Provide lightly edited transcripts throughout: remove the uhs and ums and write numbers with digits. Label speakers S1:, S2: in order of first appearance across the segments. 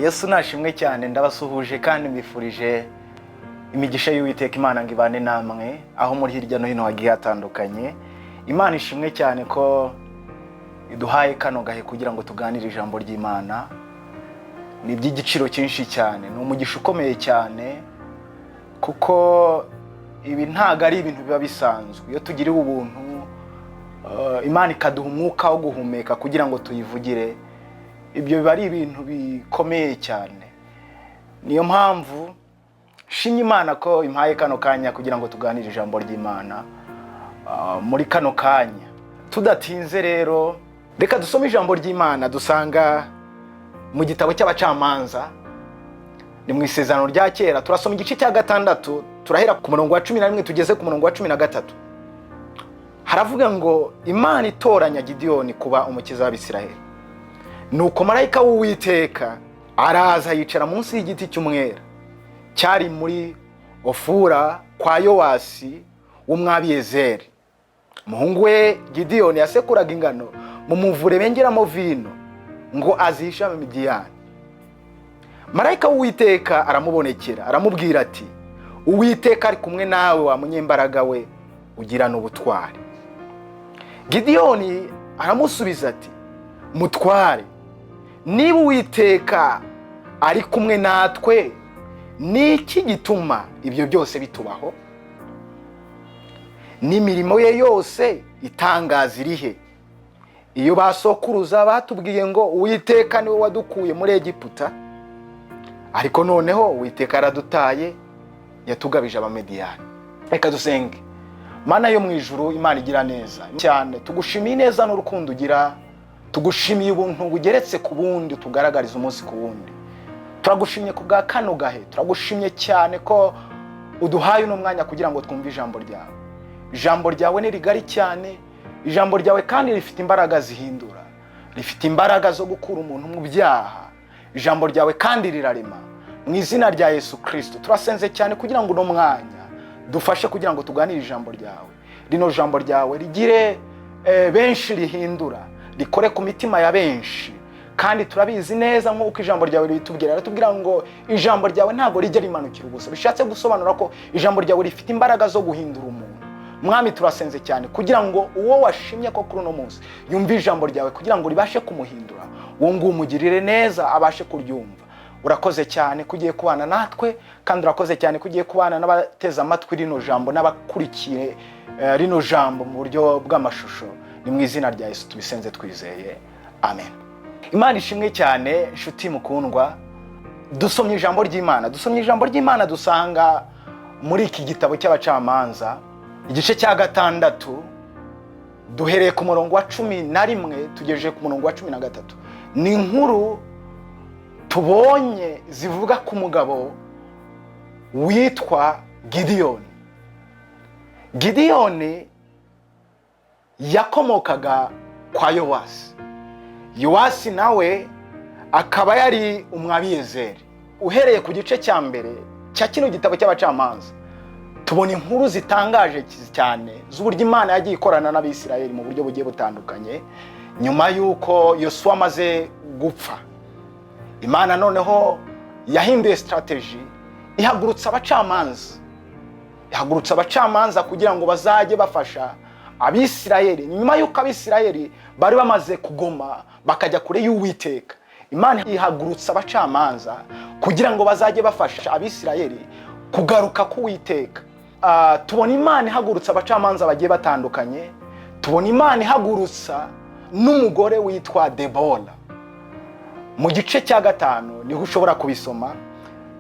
S1: Yesu nashimwe cyane ndabasuhuje kandi mbifurije imigisha y'Uwiteka Imana ngo ibane namwe aho muri hirya no hino hagiye hatandukanye. Imana ishimwe cyane ko iduhaye kano gahe kugira ngo tuganire ijambo ry'Imana. Ni by'igiciro cyinshi cyane, ni umugisha ukomeye cyane kuko ibi ntago ari ibintu biba bisanzwe. Iyo tugiriwe ubuntu Imana ikaduha umwuka wo guhumeka kugira ngo tuyivugire, ibyo biba ari ibintu bikomeye cyane. Niyo mpamvu shimye Imana ko impaye kano kanya kugira ngo tuganire ijambo ry'Imana. Muri kano kanya tudatinze rero reka dusome ijambo ry'Imana dusanga mu gitabo cy'abacamanza, ni mu isezerano rya kera. Turasoma igice cya 6 turahera ku murongo wa 11 tugeze ku murongo wa 13. Haravuga ngo Imana itoranya Gideyoni kuba umukiza w'Abisirayeli. Nuko marayika w'Uwiteka araza yicara munsi y'igiti cy'umwera cyari muri Ofura kwa Yowasi w'Umwabiyezeri. Umuhungu we Gideyoni yasekuraga ingano mu muvure bengeramo vino ngo azisha mu Midiyani. Marayika w'Uwiteka aramubonekera aramubwira ati, Uwiteka ari kumwe nawe wa munyembaraga we ugirana ubutwari. Gideyoni aramusubiza ati, Mutware, niba Uwiteka ari kumwe natwe, niki gituma ibyo byose bitubaho? N'imirimo ye yose itangaza irihe? Iyo basokuruza batubwiye ngo Uwiteka niwe wadukuye muri Egiputa, ariko noneho Uwiteka aradutaye yatugabije Abamediyani. Reka dusenge. Mana yo mu ijuru, Imana igira neza cyane, tugushimiye neza n'urukundo ugira, tugushimiye ubuntu bugeretse ku bundi tugaragariza umunsi ku wundi. Turagushimye ku bwa kano gahe, turagushimye cyane ko uduhaye uno mwanya kugira ngo twumve ijambo ryawe. Ijambo ryawe ni rigari cyane, ijambo ryawe kandi rifite imbaraga zihindura, rifite imbaraga zo gukura umuntu mu byaha. Ijambo ryawe kandi rirarema. Mu izina rya Yesu Kristo turasenze cyane kugira ngo uno mwanya dufashe kugira ngo tuganire ijambo ryawe. Rino jambo ryawe rigire benshi rihindura, rikore ku mitima ya benshi. Kandi turabizi neza nk'uko ijambo ryawe ritubwira ngo ijambo ryawe ntago rijya rimanukira ubusa. Bishatse gusobanura ko ijambo ryawe rifite imbaraga zo guhindura umuntu. Mwami turasenze cyane kugira ngo uwo washimye ko kuri uno munsi yumve ijambo ryawe kugira ngo ribashe kumuhindura, uwo ngo umugirire neza abashe kuryumva. Urakoze cyane kugiye kubana natwe, kandi urakoze cyane kugiye kubana n'abateza amatwi rino jambo n'abakurikiye rino jambo mu buryo bw'amashusho. Ni mu izina rya Yesu tubisenze twizeye, amen. Imana ishimwe cyane nshuti mukundwa. Dusomye ijambo ry'Imana dusanga muri iki gitabo cy'abacamanza igice cya 6 duhereye ku murongo wa 11 tugejeje ku murongo wa 13. Ni inkuru tubonye zivuga ku mugabo witwa Gideyoni. Gideyoni yakomokaga kwa Yowasi. Yowasi nawe akaba yari Umwabiyezeri. Uhereye ku gice cya mbere cya kino gitabo cy'abacamanza tubona inkuru zitangaje cyane z'uburyo Imana yagiye ikorana n'Abisirayeli mu buryo bugiye butandukanye. Nyuma yuko Yosuwa amaze gupfa, Imana noneho yahinduye strategy, ihagurutsa abacamanza kugira ngo bazajye bafasha Abisirayeli. Nyuma yuko Abisirayeli bari bamaze kugoma bakajya kure y'Uwiteka, Imana ihagurutsa abacamanza kugira ngo bazajye bafasha Abisirayeli kugaruka ku Uwiteka. Tubona Imana ihagurutsa abacamanza bagiye batandukanye. Tubona Imana ihagurutsa n'umugore witwa Debora. Mu gice cya 5 niho ushobora kubisoma.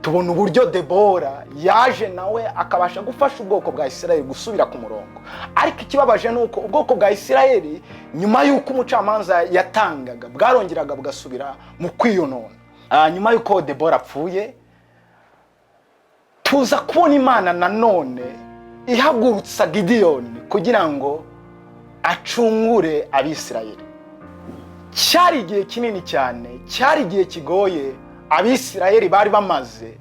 S1: Tubona uburyo Debora yaje nawe akabasha gufasha ubwoko bwa Isirayeli gusubira ku murongo. Ariko ikibabaje nuko ubwoko bwa Isirayeli nyuma yuko umucamanza yatangaga bwarongeraga bugasubira mu kwiyonona. Nyuma yuko Debora apfuye, tuza kubona Imana nanone ihagurutsa Gideyoni kugira ngo acungure Abisirayeli. Cyari igihe kinini cyane, cyari igihe kigoye. Abisirayeli bari bamaze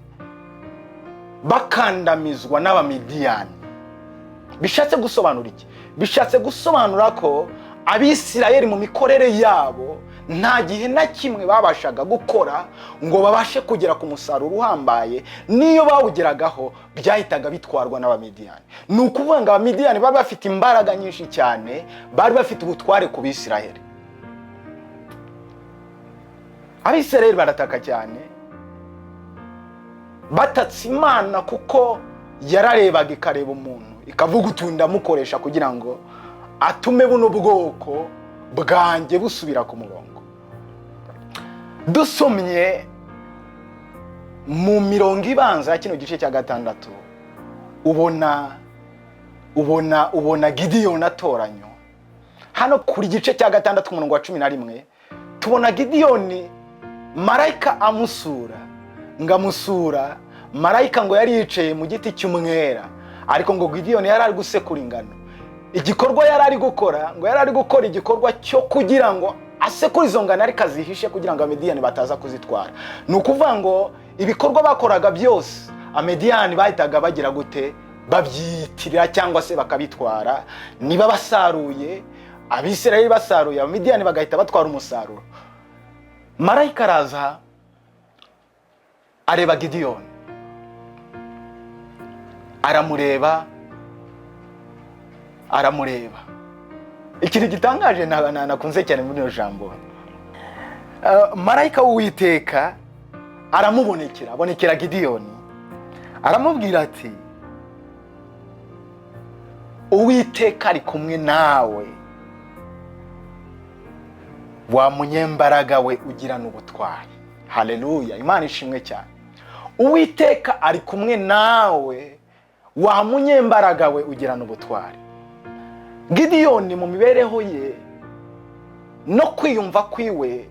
S1: bakandamizwa n'Abamidiyani. Bishatse gusobanura iki? Bishatse gusobanura ko Abisirayeli mu mikorere yabo nta gihe na kimwe babashaga gukora ngo babashe kugera ku musaruro uhambaye. Niyo bawugeragaho byahitaga bitwarwa n'Abamidiyani. Ni ukuvuga ngo Abamidiyani bari bafite imbaraga nyinshi cyane, bari bafite ubutware ku Bisiraheli. Abisiraheli barataka cyane, batatse Imana kuko yararebaga ikareba umuntu ikavuga utunda mukoresha kugira ngo atume buno bwoko bwanjye busubira ku murongo. Dusomye mu mirongo ibanza kino gice cya 6 ubona Gideyoni atoranyo. Hano kuri gice cya 6 umurongo wa 11 tubona Gideyoni marayika amusura, ngamusura marayika ngo yari yicaye mu giti cy'umwera, ariko ngo Gideyoni yari ari gusekura ingano. Igikorwa yari ari gukora, ngo yari ari gukora igikorwa cyo kugira ngo asekura izo ngano ariko azihishe kugira ngo Abamidiyani bataza kuzitwara. Ni ukuvuga ngo ibikorwa bakoraga byose Abamidiyani bahitaga bagira gute, babyitirira cyangwa se bakabitwara. Niba basaruye, Abisirayeli basaruye, Abamidiyani bagahita batwara umusaruro. Marayika araza areba Gideyoni, aramureba. Ikintu gitangaje nakunze cyane muri no jambo, marayika w'Uwiteka abonekera Gideyoni, aramubwira ati Uwiteka ari kumwe nawe, wa munyembaraga we ugirana ubutwari. Haleluya, Imana ishimwe cyane. Uwiteka ari kumwe nawe, wa munyembaraga we ugirana ubutwari. Gideyoni mu mibereho ye no kwiyumva kwiwe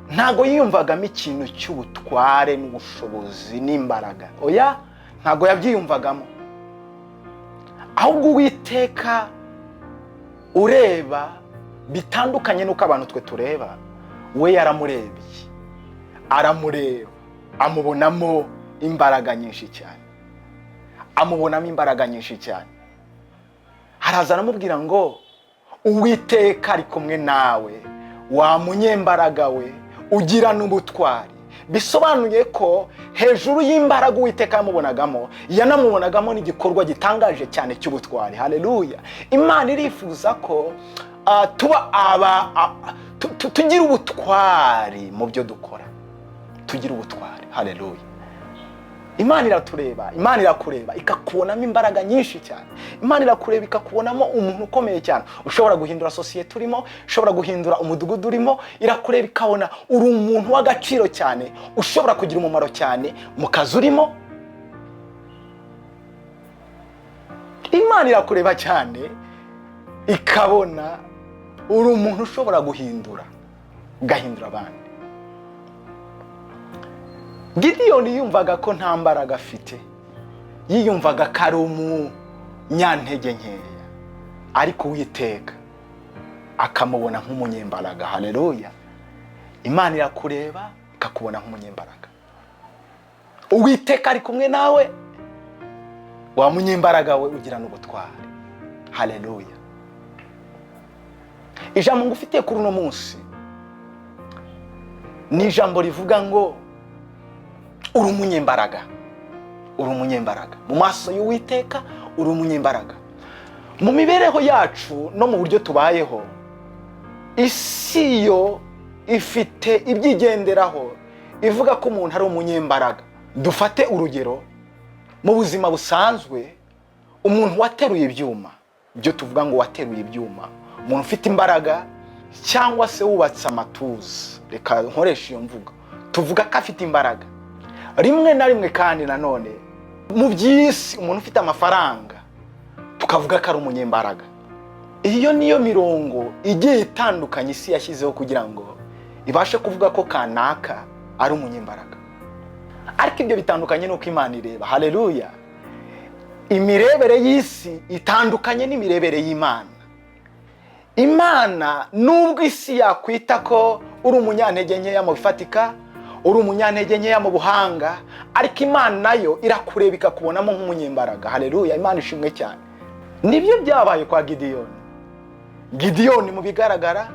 S1: ntago yiyumvagamo ikintu cy'ubutware n'ubushobozi n'imbaraga. Oya, ntago yabyiyumvagamo. Ahubwo Uwiteka ureba bitandukanye nuko abantu twe tureba, we yaramurebye, aramureba, amubonamo imbaraga nyinshi cyane. Haraza aramubwira ngo Uwiteka ari kumwe nawe, wa munyembaraga we ugirana ubutwari. Bisobanuye ko hejuru y'imbaraga Uwiteka yamubonagamo, yanamubonagamo n'igikorwa gitangaje cyane cy'ubutwari. Haleluya. Imana irifuza ko tugira ubutwari mu byo dukora, tugira ubutwari. Haleluya. Imana iratureba, Imana irakureba ikakubonamo imbaraga nyinshi cyane. Imana irakureba ikakubonamo umuntu ukomeye cyane, ushobora guhindura sosiyete urimo, ushobora guhindura umudugudu urimo. Irakureba ikabona uri umuntu w'agaciro cyane, ushobora kugira umumaro cyane mu kazi urimo. Imana irakureba cyane ikabona uri umuntu ushobora ugahindura abandi. Gideyoni yumvaga ko nta mbaraga afite, yiyumvaga ko ari umunyantege nkeya, ariko Uwiteka akamubona nk'umunyembaraga. Haleluya. Imana irakureba ikakubona nk'umunyembaraga. Uwiteka ari kumwe nawe, wa munyembaraga we ugirana ubutwari. Haleluya. Ijambo ngufitiye kuri uno munsi ni ijambo rivuga ngo uri umunyembaraga. Mu maso y'Uwiteka uri umunyembaraga. Mu mibereho yacu no mu buryo tubayeho, isi yo ifite ibyigenderaho ivuga ko umuntu ari umunyembaraga. Dufate urugero mu buzima busanzwe, umuntu wateruye ibyuma, byo tuvuga ngo wateruye ibyuma, umuntu ufite imbaraga, cyangwa se wubatse amatuza, reka nkoresha iyo mvugo, tuvuga ko afite imbaraga. Rimwe na rimwe kandi nanone mu by'isi umuntu ufite amafaranga tukavuga ko ari umunyembaraga. Iyo niyo mirongo igiye itandukanye isi yashyizeho kugira ngo ibashe kuvuga ko kanaka ari umunyembaraga. Ariko ibyo bitandukanye nuko Imana ireba. Haleluya. Imirebere y'isi itandukanye n'imirebere y'Imana. Imana nubwo isi yakwita ko uri umunyantege nkeya mu bifatika, uri umunyantege nkeya mu buhanga, ariko Imana nayo irakureba ikakubonamo nk'umunyembaraga. Haleluya. Imana ishimwe cyane. Nibyo byabaye kwa Gideyoni. Gideyoni mu bigaragara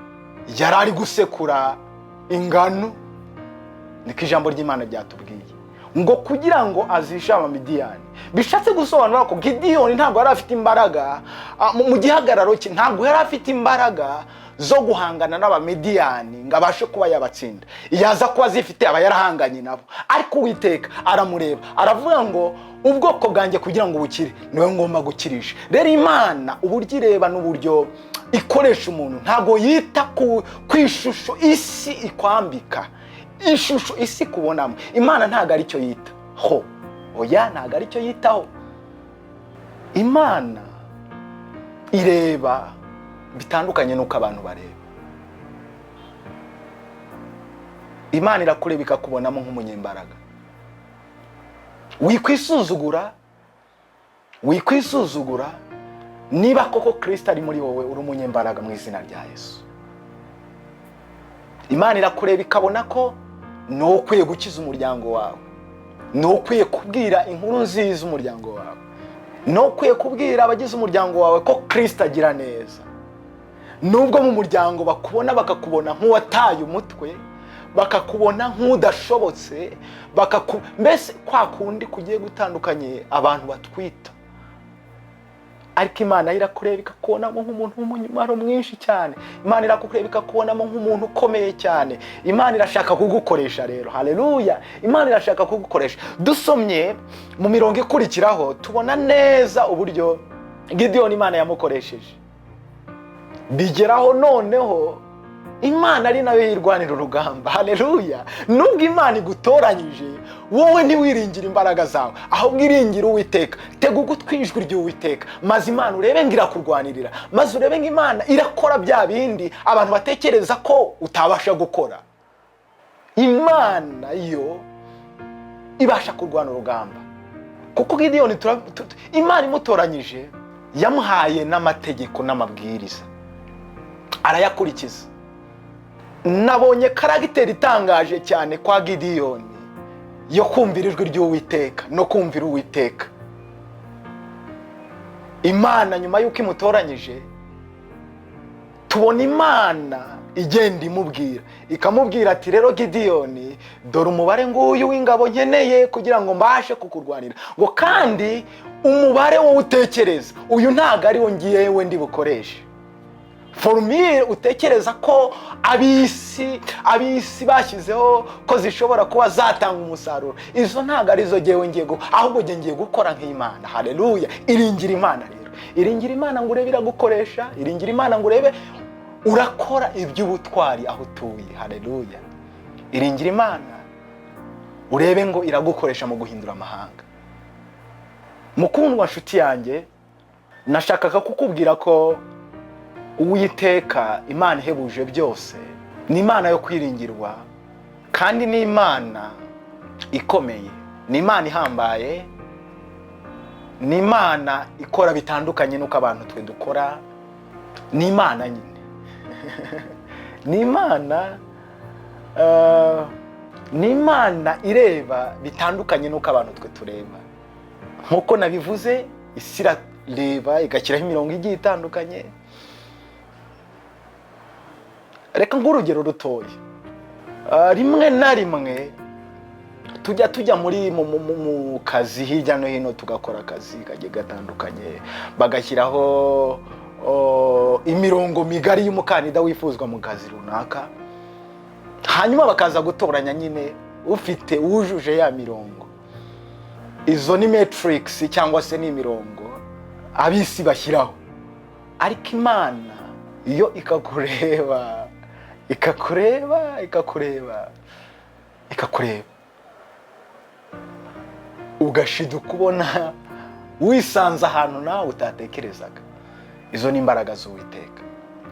S1: yari ari gusekura ingano, niko ijambo ry'Imana ryatubwiye ngo kugira ngo azishe Abamidiyani. Bishatse gusobanura ko Gideyoni ntabwo yari afite imbaraga mu gihagararo cye, ntabwo yari afite imbaraga zo guhangana n'Abamidiyani ngo abashe kuba yabatsinda. Yaza kuba zifite aba yarahanganye nabo, ariko Uwiteka aramureba aravuga ngo ubwoko bwanjye kugira ngo bukire niwe ngomba gukirisha. Rero Imana uburyo ireba n'uburyo ikoresha umuntu, ntabwo yita ku ishusho isi ikwambika, ishusho isi kubonamo. Imana ntabwo ari cyo yitaho, oya ntabwo ari cyo yitaho. Imana ireba bitandukanye nuko abantu bareba. Imana irakureba ikakubonamo nk'umunyembaraga. Wikwisuzugura niba koko Kristo ari muri wowe, uri umunyembaraga mu izina rya Yesu. Imana irakureba ikabona ko no ukwiye gukiza umuryango wawe, no ukwiye kubwira inkuru nziza umuryango wawe, no ukwiye kubwira abagize umuryango wawe ko Kristo agira neza. Nubwo mu muryango bakubona bakakubona nk'uwataye umutwe, bakakubona nk'udashobotse, mbese kwa kundi kugiye gutandukanye abantu batwita, ariko Imana irakureba ikakubonamo nk'umuntu w'umunyamaro mwinshi cyane. Imana irakureba ikakubonamo nk'umuntu ukomeye cyane. Imana irashaka kugukoresha rero. Haleluya! Imana irashaka kugukoresha. Dusomye mu mirongo ikurikiraho tubona neza uburyo Gideyoni Imana yamukoresheje. Bigeraho noneho Imana ari nayo yirwanira urugamba. Haleluya! Nubwo Imana igutoranyije, wowe ntiwiringire imbaraga zawe, ahubwo iringira Uwiteka. Tega ugutwi ijwi ry'Uwiteka, maze Imana urebe ngo irakurwanirira, maze urebe ngo Imana irakora bya bindi abantu batekereza ko utabasha gukora. Imana yo ibasha kurwana urugamba, kuko Gideyoni Imana imutoranyije yamuhaye n'amategeko n'amabwiriza, arayakurikiza. Nabonye karagiteri itangaje cyane kwa Gideyoni yo kumvira ijwi ry'Uwiteka no kumvira Uwiteka. Imana nyuma yuko imutoranyije, tubona Imana igenda imubwira, ikamubwira ati rero Gideyoni, dore umubare nguyu w'ingabo nkeneye kugira ngo mbashe kukurwanira, ngo kandi umubare wowe utekereza uyu ntago ari wo ngiyewe ndi bukoreshe. Formule utekereza ko abisi bashyizeho ko zishobora kuba zatanga umusaruro, izo ntago ari zo ngewe ahubwo ngiye gukora nk'Imana. Haleluya! Iringira Imana rero, iringira Imana ngo urebe iragukoresha, iringira Imana ngo urebe urakora iby'ubutwari aho utuye. Haleluya! Iringira Imana urebe ngo iragukoresha mu guhindura amahanga. Mukundwa nshuti yanjye, nashakaga kukubwira ko Uwiteka Imana ihebuje byose, ni Imana yo kwiringirwa, kandi ni Imana ikomeye, ni Imana ihambaye, ni Imana ikora bitandukanye nuko abantu twe dukora. Ni Imana nyine ni Imana ireba bitandukanye nuko abantu twe tureba. Nkuko nabivuze, isi irareba igashyiraho imirongo igiye itandukanye. Reka ngurugero rutoya. Rimwe na rimwe tujya mu kazi hirya no hino, tugakora akazi kagiye gatandukanye, bagashyiraho imirongo migari y'umukandida wifuzwa mu kazi runaka, hanyuma bakaza gutoranya nyine ufite wujuje ya mirongo. Izo ni matrix cyangwa se ni imirongo abisi bashyiraho. Ariko Imana iyo ikakureba ugashiduka kubona wisanze ahantu nawe utatekerezaga. Izo ni imbaraga z'Uwiteka.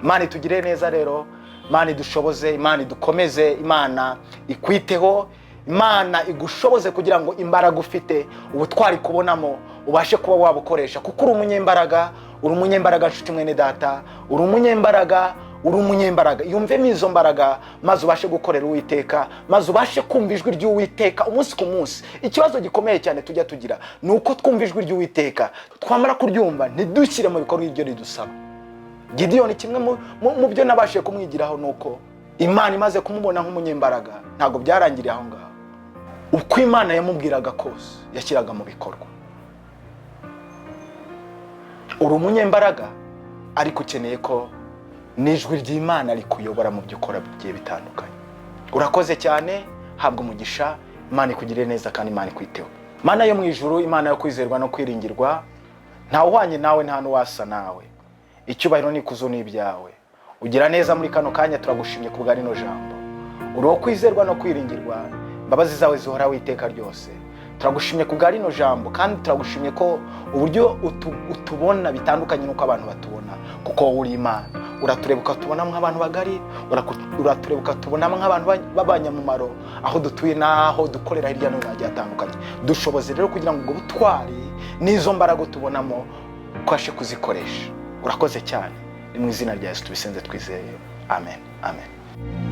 S1: Imana itugire neza rero, Imana idushoboze, Imana idukomeze, Imana ikwiteho, Imana igushoboze kugira ngo imbaraga ufite ubutwari kubonamo ubashe kuba wabukoresha, kuko uri umunyembaraga nshuti mwene data, uri umunyembaraga. Yumvemo izo mbaraga, maze ubashe gukorera Uwiteka, maze ubashe kumva ijwi ry'Uwiteka umunsi ku munsi. Ikibazo gikomeye cyane tujya tugira nuko twumva ijwi ry'Uwiteka, twamara kuryumva ntidushyire mu bikorwa ibyo ridusaba. Gideyoni kimwe mu byo nabashije kumwigiraho nuko Imana imaze kumubona nk'umunyembaraga ntago byarangiriye aho ngaho. Uko Imana yamubwiraga kose yashyiraga mu bikorwa. Uri umunyembaraga ariko ukeneye ko n'ijwi ry'Imana rikuyobora mu byo ukora bigiye bitandukanye. Urakoze cyane, habwa umugisha, Imana ikugirire neza kandi Imana ikwiteho. Mana yo mu ijuru, Imana yo kwizerwa no kwiringirwa, nta uhwanye nawe nta n'uwasa nawe. Icyubahiro n'ikuzo ni ibyawe. Ugira neza muri kano kanya, turagushimye ku bwa rino jambo. Uri wo kwizerwa no kwiringirwa, imbabazi zawe zihora witeka ryose. Turagushimye ku bwa rino jambo kandi turagushimye ko uburyo utubona bitandukanye nuko abantu batubona, kuko uri Imana. Uraturebuka tubona nk'abantu bagari, uraturebuka tubona nk'abantu b'abanyamumaro aho dutuye naho dukorera hirya no hino hagiye hatandukanye. Dushoboze rero kugira ngo ubwo butwari n'izo mbaraga tubonamo kwashe kuzikoresha. Urakoze cyane, ni mu izina rya Yesu tubisenze twizeye, amen, amen.